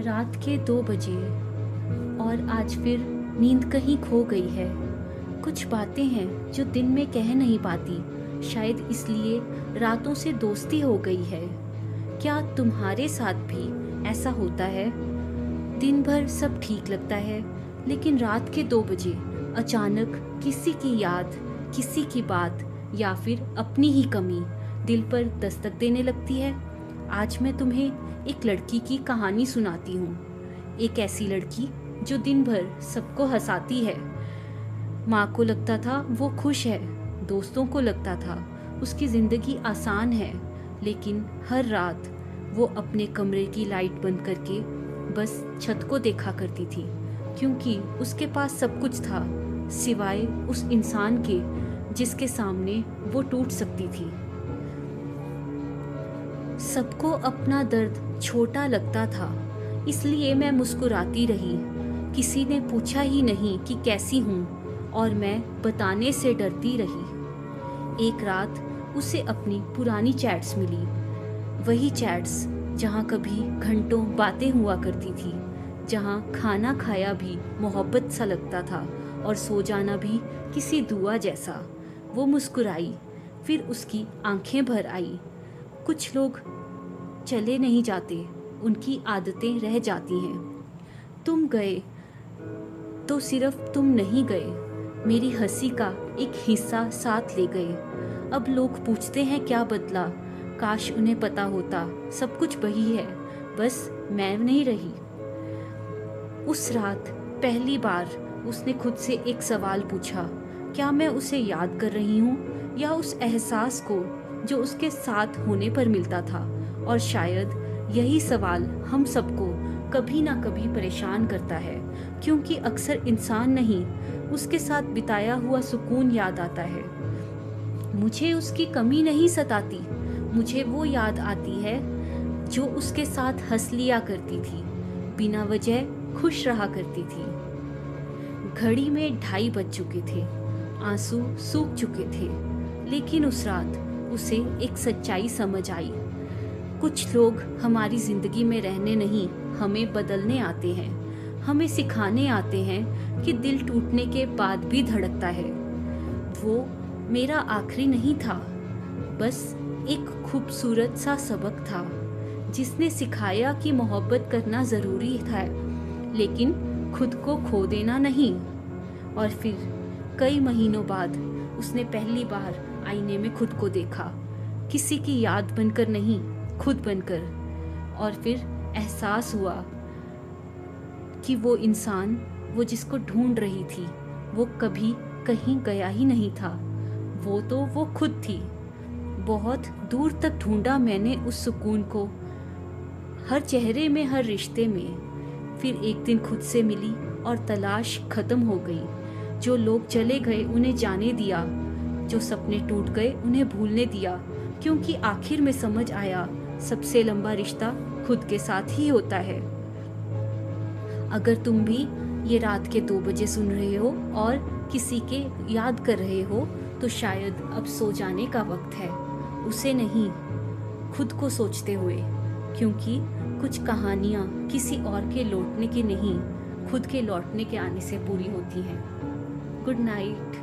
रात के 2 बजे और आज फिर नींद कहीं खो गई है। कुछ बातें हैं जो दिन में कह नहीं पाती, शायद इसलिए रातों से दोस्ती हो गई है। क्या तुम्हारे साथ भी ऐसा होता है? दिन भर सब ठीक लगता है, लेकिन रात के 2 बजे अचानक किसी की याद, किसी की बात या फिर अपनी ही कमी दिल पर दस्तक देने लगती है। आज मैं तुम्हें एक लड़की की कहानी सुनाती हूँ। एक ऐसी लड़की जो दिन भर सबको हंसाती है। माँ को लगता था वो खुश है, दोस्तों को लगता था उसकी ज़िंदगी आसान है, लेकिन हर रात वो अपने कमरे की लाइट बंद करके बस छत को देखा करती थी, क्योंकि उसके पास सब कुछ था सिवाय उस इंसान के जिसके सामने वो टूट सकती थी। सबको अपना दर्द छोटा लगता था, इसलिए मैं मुस्कुराती रही। किसी ने पूछा ही नहीं कि कैसी हूँ और मैं बताने से डरती रही। एक रात उसे अपनी पुरानी चैट्स मिली, वही चैट्स जहाँ कभी घंटों बातें हुआ करती थी, जहाँ खाना खाया भी मोहब्बत सा लगता था और सो जाना भी किसी दुआ जैसा। वो मुस्कुराई, फिर उसकी आंखें भर आई। कुछ लोग चले नहीं जाते, उनकी आदतें रह जाती हैं। तुम गए तो सिर्फ तुम नहीं गए, मेरी हंसी का एक हिस्सा साथ ले गए। अब लोग पूछते हैं क्या बदला, काश उन्हें पता होता सब कुछ वही है, बस मैं नहीं रही। उस रात पहली बार उसने खुद से एक सवाल पूछा, क्या मैं उसे याद कर रही हूँ या उस एहसास को जो उसके साथ होने पर मिलता था। और शायद यही सवाल हम सबको कभी ना कभी परेशान करता है, क्योंकि अक्सर इंसान नहीं, उसके साथ बिताया हुआ सुकून याद आता है। मुझे उसकी कमी नहीं सताती, मुझे वो याद आती है जो उसके साथ हंस लिया करती थी, बिना वजह खुश रहा करती थी। घड़ी में 2:30 बज चुके थे, आंसू सूख चुके थे, लेकिन उस रात उसे एक सच्चाई समझ आई। कुछ लोग हमारी ज़िंदगी में रहने नहीं, हमें बदलने आते हैं। हमें सिखाने आते हैं कि दिल टूटने के बाद भी धड़कता है। वो मेरा आखिरी नहीं था, बस एक खूबसूरत सा सबक था, जिसने सिखाया कि मोहब्बत करना ज़रूरी था, लेकिन खुद को खो देना नहीं। और फिर कई महीनों बाद उसने पहली बार आईने में खुद को देखा, किसी की याद बनकर नहीं, खुद बनकर। और फिर एहसास हुआ कि वो इंसान, वो जिसको ढूंढ रही थी, वो कभी कहीं गया ही नहीं था। वो तो वो खुद थी। बहुत दूर तक ढूंढा मैंने उस सुकून को, हर चेहरे में, हर रिश्ते में। फिर एक दिन खुद से मिली और तलाश खत्म हो गई। जो लोग चले गए उन्हें जाने दिया, जो सपने टूट गए उन्हें भूलने दिया, क्योंकि आखिर में समझ आया सबसे लंबा रिश्ता खुद के साथ ही होता है। अगर तुम भी ये रात के 2 बजे सुन रहे हो और किसी के याद कर रहे हो, तो शायद अब सो जाने का वक्त है। उसे नहीं, खुद को सोचते हुए, क्योंकि कुछ कहानियाँ किसी और के लौटने की नहीं, खुद के लौटने के आने से पूरी होती हैं। Good night.